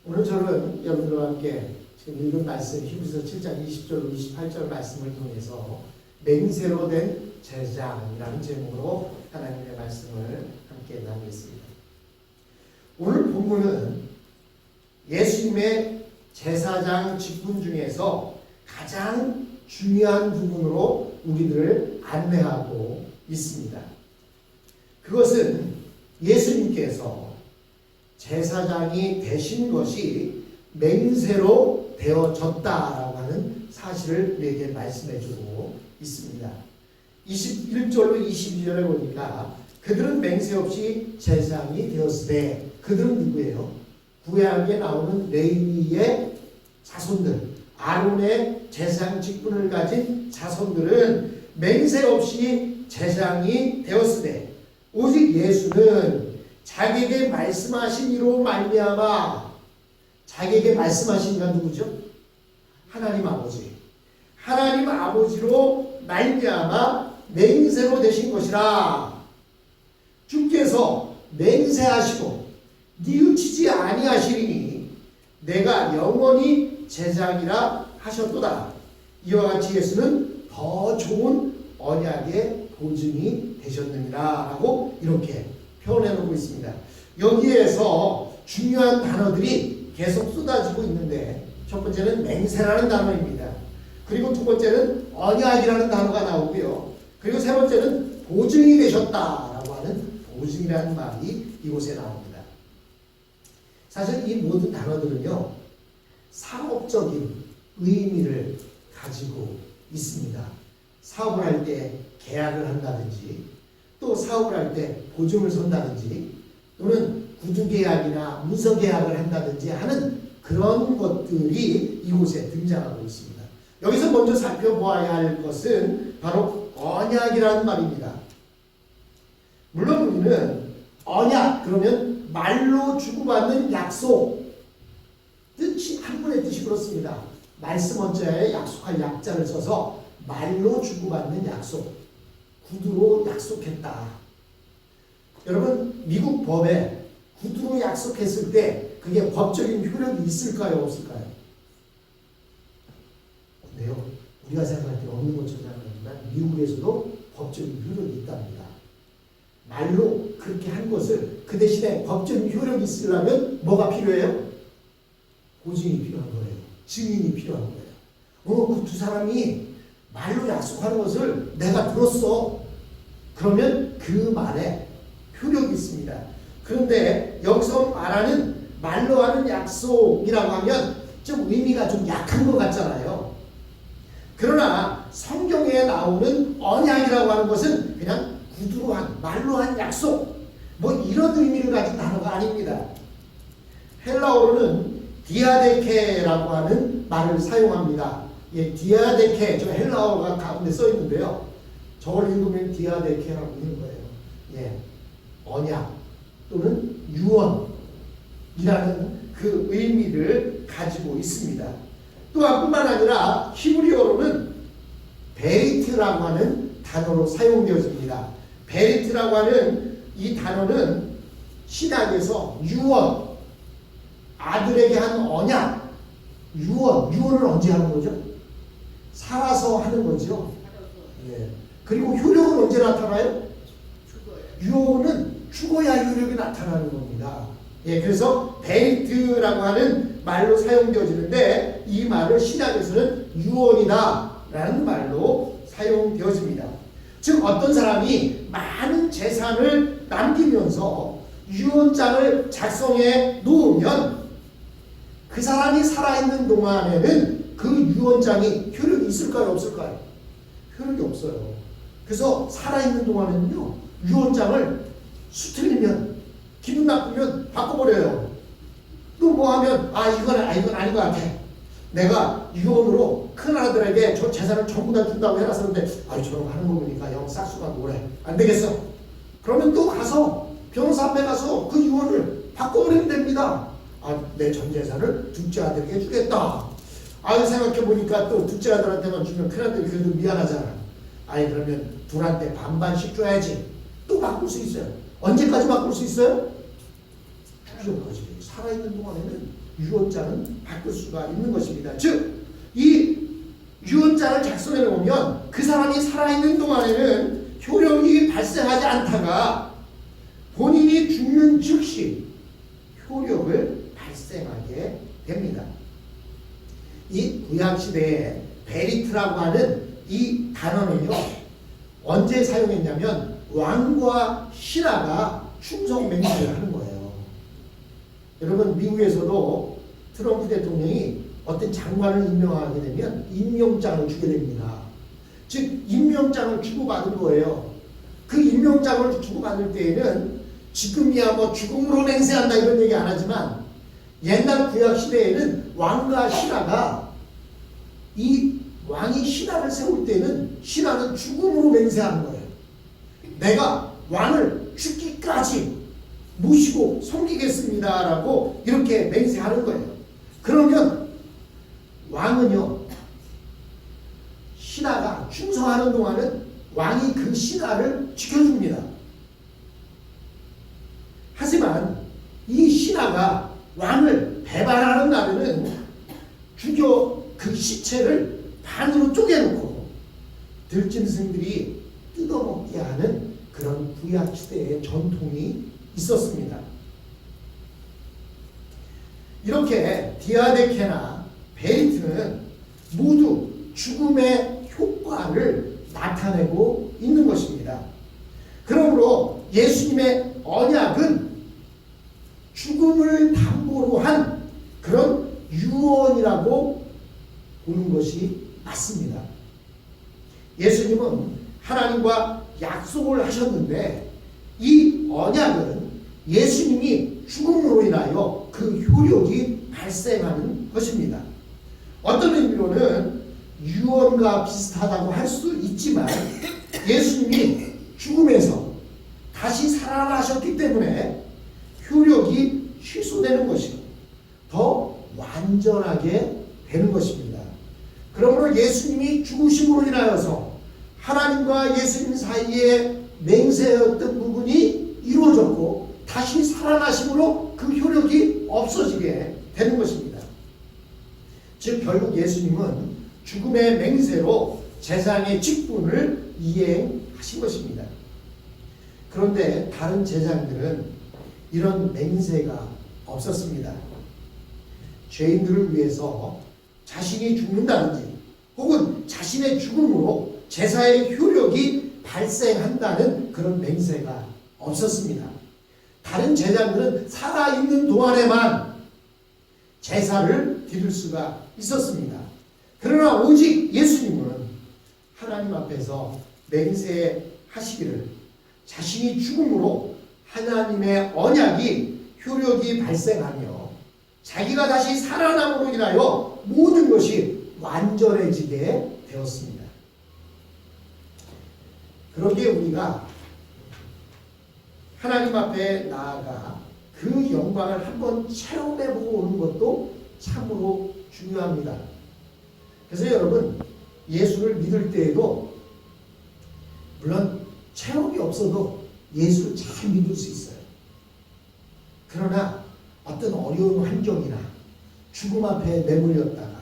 오늘 저는 여러분들과 함께 지금 읽은 말씀 히브리서 7장 20절 28절 말씀을 통해서 맹세로 된 제장이라는 제목으로 하나님의 말씀을 함께 나누겠습니다. 오늘 본문은 예수님의 제사장 직분 중에서 가장 중요한 부분으로 우리들을 안내하고 있습니다. 그것은 예수님께서 제사장이 되신 것이 맹세로 되어졌다라고 하는 사실을 우리에게 말씀해주고 있습니다. 21절로 22절에 보니까 그들은 맹세 없이 제사장이 되었으되, 그들은 누구예요? 구약에 나오는 레위의 자손들, 아론의 제사장 직분을 가진 자손들은 맹세 없이 제사장이 되었으되, 오직 예수는 자기에게 말씀하신 이로 말미암아, 자기에게 말씀하신 이가 누구죠? 하나님 아버지. 하나님 아버지로 말미암아 맹세로 되신 것이라. 주께서 맹세하시고 뉘우치지 아니하시리니 내가 영원히 제사장이라 하셨도다. 이와 같이 예수는 더 좋은 언약의 보증이 되셨느니라 라고 이렇게 표현해 놓고 있습니다. 여기에서 중요한 단어들이 계속 쏟아지고 있는데, 첫 번째는 맹세라는 단어입니다. 그리고 두 번째는 언약이라는 단어가 나오고요. 그리고 세 번째는 보증이 되셨다라고 하는 보증이라는 말이 이곳에 나옵니다. 사실 이 모든 단어들은요, 상업적인 의미를 가지고 있습니다. 사업을 할 때 계약을 한다든지, 또 사업을 할 때 보증을 선다든지, 또는 구두계약이나 문서계약을 한다든지 하는 그런 것들이 이곳에 등장하고 있습니다. 여기서 먼저 살펴보아야 할 것은 바로 언약이라는 말입니다. 물론 우리는 언약, 그러면 말로 주고받는 약속, 뜻이 한문의 뜻이 그렇습니다. 말씀 원자에 약속할 약자를 써서 말로 주고받는 약속, 구두로 약속했다. 여러분, 미국 법에 구두로 약속했을 때 그게 법적인 효력이 있을까요? 없을까요? 네요. 우리가 생각할 때 없는 것처럼 생각하지만 미국에서도 법적인 효력이 있답니다. 말로 그렇게 한 것을 그 대신에 법적인 효력이 있으려면 뭐가 필요해요? 보증이 필요한 거예요. 증인이 필요한 거예요. 그 두 사람이 말로 약속하는 것을 내가 들었어. 그러면 그 말에 효력이 있습니다. 그런데 여기서 말하는 말로 하는 약속이라고 하면 좀 의미가 좀 약한 것 같잖아요. 그러나 성경에 나오는 언약이라고 하는 것은 그냥 구두로 한, 말로 한 약속, 뭐 이런 의미를 가진 단어가 아닙니다. 헬라어로는 디아데케라고 하는 말을 사용합니다. 예, 디아데케, 저 헬라어가 가운데 써 있는데요. 저걸 읽으면 디아데케라고 읽는 거예요. 예, 언약 또는 유언이라는 그 의미를 가지고 있습니다. 또한 뿐만 아니라 히브리어로는 베리트라고 하는 단어로 사용되어집니다. 베리트라고 하는 이 단어는 신약에서 유언, 아들에게 한 언약, 유언을 언제 하는 거죠? 살아서 하는 거죠. 예. 그리고 효력은 언제 나타나요? 유언은 죽어야 효력이 나타나는 겁니다. 예, 그래서 베리트라고 하는 말로 사용되어지는데, 이 말을 신약에서는 유언이다 라는 말로 사용되어집니다. 즉 어떤 사람이 많은 재산을 남기면서 유언장을 작성해 놓으면 그 사람이 살아있는 동안에는 그 유언장이 효력이 있을까요? 없을까요? 효력이 없어요. 그래서 살아있는 동안에는요, 유언장을 수틀리면, 기분 나쁘면 바꿔버려요. 또 뭐 하면 이건 아닌 것 같아. 내가 유언으로 큰 아들에게 저 재산을 전부 다 준다고 해놨었는데 저런 거 하는 거 보니까 영 싹수가 뭐래. 안 되겠어. 그러면 또 가서 변호사 앞에 가서 그 유언을 바꿔버리면 됩니다. 내 전 재산을 둘째 아들에게 주겠다. 생각해보니까 또 둘째 아들한테만 주면 큰 아들이 그래도 미안하잖아. 그러면 둘한테 반반씩 줘야지. 또 바꿀 수 있어요. 언제까지 바꿀 수 있어요? 죽을 때까지. 살아있는 동안에는 유언장은 바꿀 수가 있는 것입니다. 즉, 이 유언장을 작성해 놓으면 그 사람이 살아있는 동안에는 효력이 발생하지 않다가 본인이 죽는 즉시 효력을 발생하게 됩니다. 이 구약시대에 베리트라고 하는 이 단어는요, 언제 사용했냐면 왕과 신하가 충성 맹세를 하는 거예요. 여러분, 미국에서도 트럼프 대통령이 어떤 장관을 임명하게 되면 임명장을 주게 됩니다. 즉, 임명장을 주고받은 거예요. 그 임명장을 주고받을 때에는 지금이야 뭐 죽음으로 맹세한다 이런 얘기 안 하지만, 옛날 구약시대에는 왕과 신하가, 이 왕이 신하를 세울 때는 신하는 죽음으로 맹세하는 거예요. 내가 왕을 죽기까지 모시고 섬기겠습니다라고 이렇게 맹세하는 거예요. 그러면 왕은요, 신하가 충성하는 동안은 왕이 그 신하를 지켜줍니다. 하지만 이 신하가 왕을 배반하는 날에는 죽여 그 시체를 반으로 쪼개놓고 들짐승들이 뜯어먹게 하는 그런 구약시대의 전통이 있었습니다. 이렇게 디아데케나 베리트는 모두 죽음의 효과를 나타내고 있는 것입니다. 그러므로 예수님의 언약은 죽음을 담보로 한 그런 유언이라고 보는 것이 맞습니다. 예수님은 하나님과 약속을 하셨는데 이 언약은 예수님이 죽음으로 인하여 그 효력이 발생하는 것입니다. 어떤 의미로는 유언과 비슷하다고 할 수 있지만 예수님이 죽음에서 다시 살아나셨기 때문에 효력이 취소되는 것이고 더 완전하게 되는 것입니다. 그러므로 예수님이 죽으심으로 인하여서 하나님과 예수님 사이에 맹세였던 부분이 이루어졌고 다시 살아나심으로 그 효력이 없어지게 되는 것입니다. 즉 결국 예수님은 죽음의 맹세로 제사장의 직분을 이행하신 것입니다. 그런데 다른 제사장들은 이런 맹세가 없었습니다. 죄인들을 위해서 자신이 죽는다든지 혹은 자신의 죽음으로 제사의 효력이 발생한다는 그런 맹세가 없었습니다. 다른 제사장들은 살아있는 동안에만 제사를 드릴 수가 있었습니다. 그러나 오직 예수님은 하나님 앞에서 맹세하시기를 자신이 죽음으로 하나님의 언약이 효력이 발생하며 자기가 다시 살아남으로 인하여 모든 것이 완전해지게 되었습니다. 그러기에 우리가 하나님 앞에 나아가 그 영광을 한번 체험해보고 오는 것도 참으로 중요합니다. 그래서 여러분, 예수를 믿을 때에도 물론 체험이 없어도 예수를 잘 믿을 수 있어요. 그러나 어떤 어려운 환경이나 죽음 앞에 내몰렸다가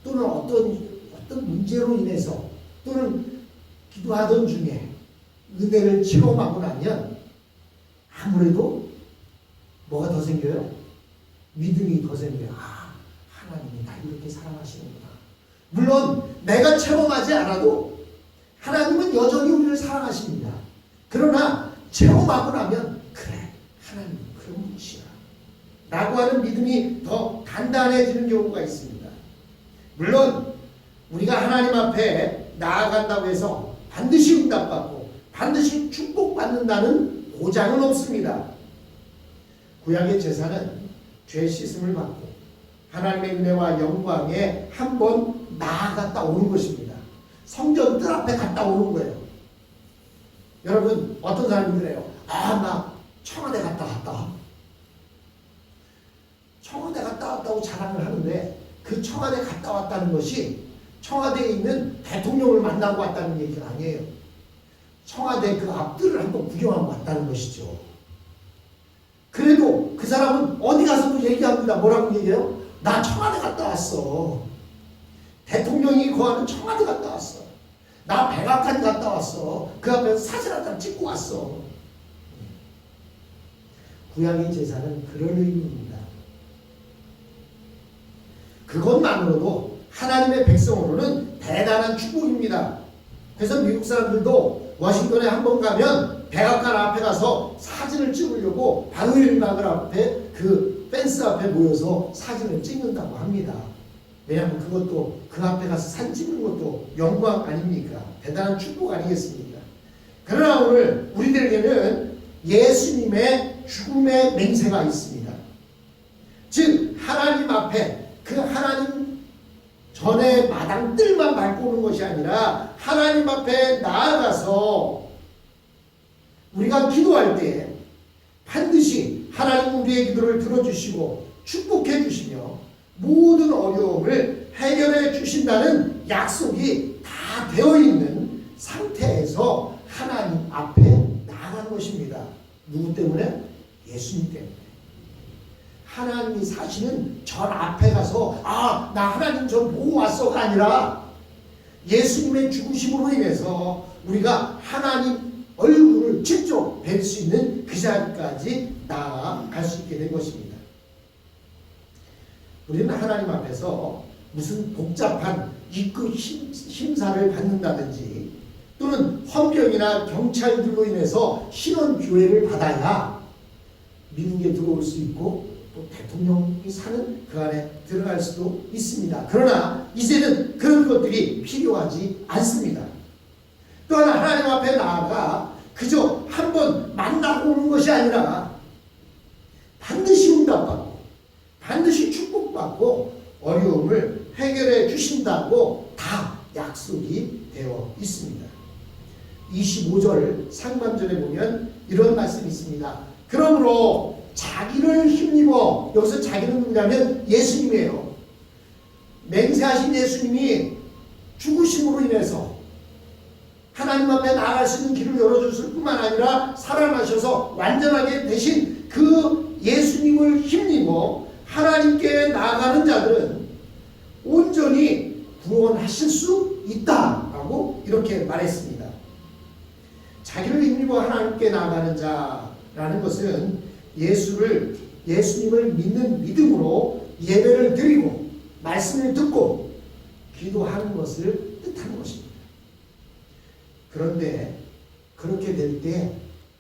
또는 어떤 문제로 인해서 또는 기도하던 중에 은혜를 체험하고 나면 아무래도 뭐가 더 생겨요? 믿음이 더 생겨요. 아, 하나님이 날 이렇게 사랑하시는구나. 물론 내가 체험하지 않아도 하나님은 여전히 우리를 사랑하십니다. 그러나 체험하고 나면 그래, 하나님은 그런 분이시라 라고 하는 믿음이 더 단단해지는 경우가 있습니다. 물론 우리가 하나님 앞에 나아간다고 해서 반드시 응답받고 반드시 축복받는다는 보장은 없습니다. 구약의 제사는 죄 씻음을 받고 하나님의 은혜와 영광에 한번 나아갔다 오는 것입니다. 성전 뜰 앞에 갔다 오는 거예요. 여러분, 어떤 사람이 그래요? 나 청와대 갔다 왔다. 청와대 갔다 왔다고 자랑을 하는데 그 청와대 갔다 왔다는 것이 청와대에 있는 대통령을 만나고 왔다는 얘기가 아니에요. 청와대 그 앞들을 한번 구경하고 왔다는 것이죠. 그래도 그 사람은 어디 가서도 얘기합니다. 뭐라고 얘기해요? 나 청와대 갔다 왔어. 대통령이 거하는 청와대 갔다 왔어. 나 백악관 갔다 왔어. 그 앞에서 사진 한 장 찍고 왔어. 구약의 제사는 그런 의미입니다. 그것만으로도 하나님의 백성으로는 대단한 축복입니다. 그래서 미국 사람들도 워싱턴에 한번 가면 백악관 앞에 가서 사진을 찍으려고 바흐일막을 앞에 그 펜스 앞에 모여서 사진을 찍는다고 합니다. 왜냐하면 그것도 그 앞에 가서 사진 찍는 것도 영광 아닙니까? 대단한 축복 아니겠습니까? 그러나 오늘 우리들에게는 예수님의 죽음의 맹세가 있습니다. 즉 하나님 앞에 그 하나님 전에 마당뜰만 밟고 오는 것이 아니라 하나님 앞에 나아가서 우리가 기도할 때 반드시 하나님 우리의 기도를 들어주시고 축복해 주시며 모든 어려움을 해결해 주신다는 약속이 다 되어 있는 상태에서 하나님 앞에 나아가는 것입니다. 누구 때문에? 예수님 때문에. 하나님이 사시는 전 앞에 가서 나 하나님 전 보고 왔어가 아니라 예수님의 죽으심으로 인해서 우리가 하나님 얼굴을 직접 뵐 수 있는 그 자리까지 나아갈 수 있게 된 것입니다. 우리는 하나님 앞에서 무슨 복잡한 입구 심사를 받는다든지 또는 헌병이나 경찰들로 인해서 신원교회를 받아야 미국에 들어올 수 있고 또 대통령이 사는 그 안에 들어갈 수도 있습니다. 그러나 이제는 그런 것들이 필요하지 않습니다. 또 하나님 앞에 나아가 그저 한번 만나고 오는 것이 아니라 반드시 응답받고 반드시 축복받고 어려움을 해결해 주신다고 다 약속이 되어 있습니다. 25절 상반절에 보면 이런 말씀이 있습니다. 그러므로 자기를 힘입어, 여기서 자기는 누구냐면 예수님이에요. 맹세하신 예수님이 죽으심으로 인해서 하나님 앞에 나아갈 수 있는 길을 열어줬을 뿐만 아니라 살아나셔서 완전하게 되신 그 예수님을 힘입어 하나님께 나아가는 자들은 온전히 구원하실 수 있다라고 이렇게 말했습니다. 자기를 힘입어 하나님께 나아가는 자라는 것은 예수님을 믿는 믿음으로 예배를 드리고 말씀을 듣고 기도하는 것을 뜻하는 것입니다. 그런데 그렇게 될 때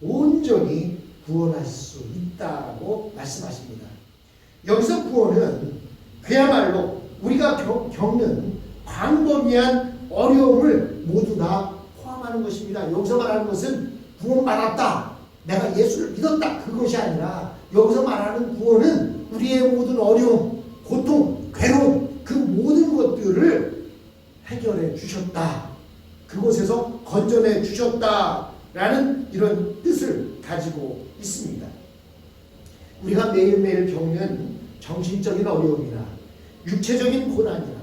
온전히 구원할 수 있다고 말씀하십니다. 여기서 구원은 그야말로 우리가 겪는 광범위한 어려움을 모두 다 포함하는 것입니다. 여기서 말하는 것은 구원받았다, 내가 예수를 믿었다, 그것이 아니라 여기서 말하는 구원은 우리의 모든 어려움, 고통, 괴로움 그 모든 것들을 해결해 주셨다, 그곳에서 건져내 주셨다라는 이런 뜻을 가지고 있습니다. 우리가 매일매일 겪는 정신적인 어려움이나 육체적인 고난이나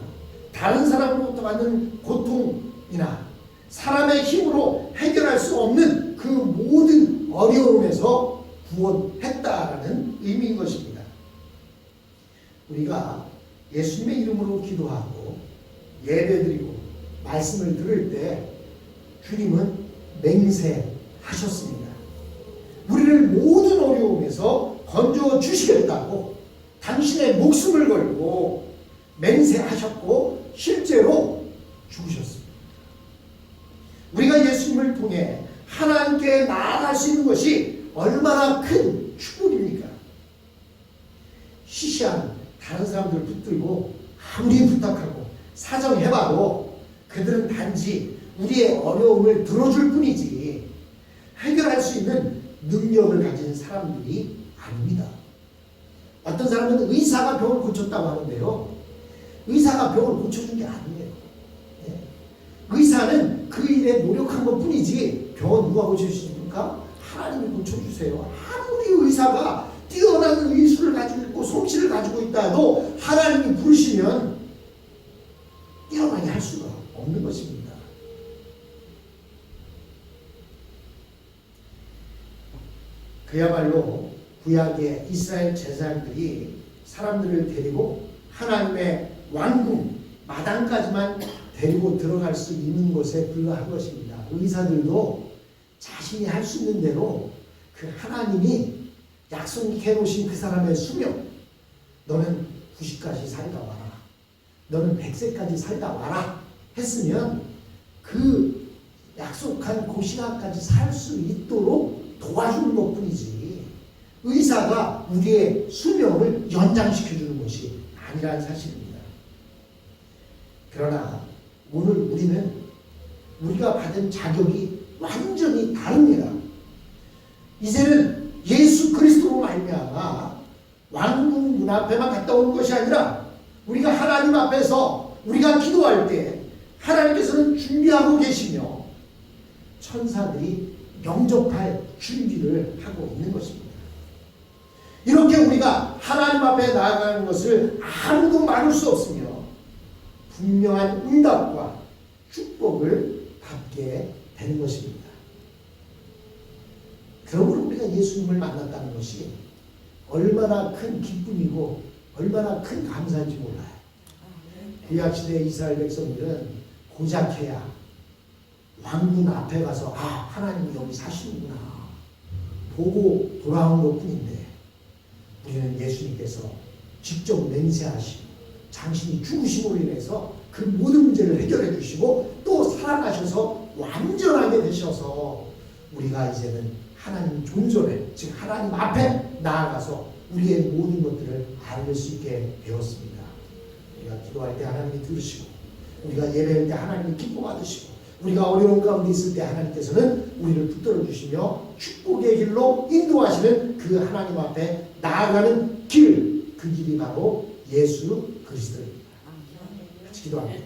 다른 사람으로부터 받는 고통이나 사람의 힘으로 해결할 수 없는 그 모든 어려움에서 구원했다라는 의미인 것입니다. 우리가 예수님의 이름으로 기도하고 예배드리고 말씀을 들을 때 주님은 맹세하셨습니다. 우리를 모든 어려움에서 건져 주시겠다고 당신의 목숨을 걸고 맹세하셨고 실제로 죽으셨습니다. 우리가 예수님을 통해 하나님께 나아갈 수 있는 것이 얼마나 큰 축복입니까? 시시한 다른 사람들을 붙들고 아무리 부탁하고 사정해봐도 그들은 단지 우리의 어려움을 들어줄 뿐이지 해결할 수 있는 능력을 가진 사람들이 아닙니다. 어떤 사람은 의사가 병을 고쳤다고 하는데요, 의사가 병을 고쳐준 게 아니에요. 의사는 그 일에 노력한 것 뿐이지 병은 누가 고쳐주십니까? 하나님이 고쳐주세요. 아무리 의사가 뛰어난 의술을 가지고 있고 솜씨를 가지고 있다 해도 하나님이 부르시면 뛰어나게 할 수가 없는 것입니다. 그야말로 구약의 이스라엘 제사장들이 사람들을 데리고 하나님의 왕궁 마당까지만 데리고 들어갈 수 있는 곳에 불과한 것입니다. 의사들도 자신이 할 수 있는 대로 그 하나님이 약속해 놓으신 그 사람의 수명, 너는 90까지 살다 와라, 너는 100세까지 살다 와라 했으면 그 약속한 그 시간까지 살 수 있도록 도와주는 것뿐이지, 의사가 우리의 수명을 연장시켜주는 것이 아니라는 사실입니다. 그러나 오늘 우리는 우리가 받은 자격이 완전히 다릅니다. 이제는 예수 그리스도로 말미암아 왕궁 문 앞에만 갔다 오는 것이 아니라 우리가 하나님 앞에서 우리가 기도할 때 하나님께서는 준비하고 계시며 천사들이 영접할 준비를 하고 있는 것입니다. 이렇게 우리가 하나님 앞에 나아가는 것을 아무도 막을 수 없으며 분명한 응답과 축복을 받게 되는 것입니다. 그러므로 우리가 예수님을 만났다는 것이 얼마나 큰 기쁨이고 얼마나 큰 감사인지 몰라요. 구약시대 이스라엘 백성들은 고작해야 왕궁 앞에 가서 아, 하나님이 여기 사시는구나 보고 돌아온 것뿐인데, 우리는 예수님께서 직접 맹세하시고 당신이 죽으심으로 인해서 그 모든 문제를 해결해 주시고 또 살아나셔서 완전하게 되셔서 우리가 이제는 하나님 존전에, 즉 하나님 앞에 나아가서 우리의 모든 것들을 알릴 수 있게 되었습니다. 우리가 기도할 때 하나님이 들으시고, 우리가 예배할 때 하나님이 기뻐 받으시고, 우리가 어려운 가운데 있을 때 하나님께서는 우리를 붙들어 주시며 축복의 길로 인도하시는 그 하나님 앞에 나아가는 길, 그 길이 바로 예수 그리스도입니다. 같이 기도합니다.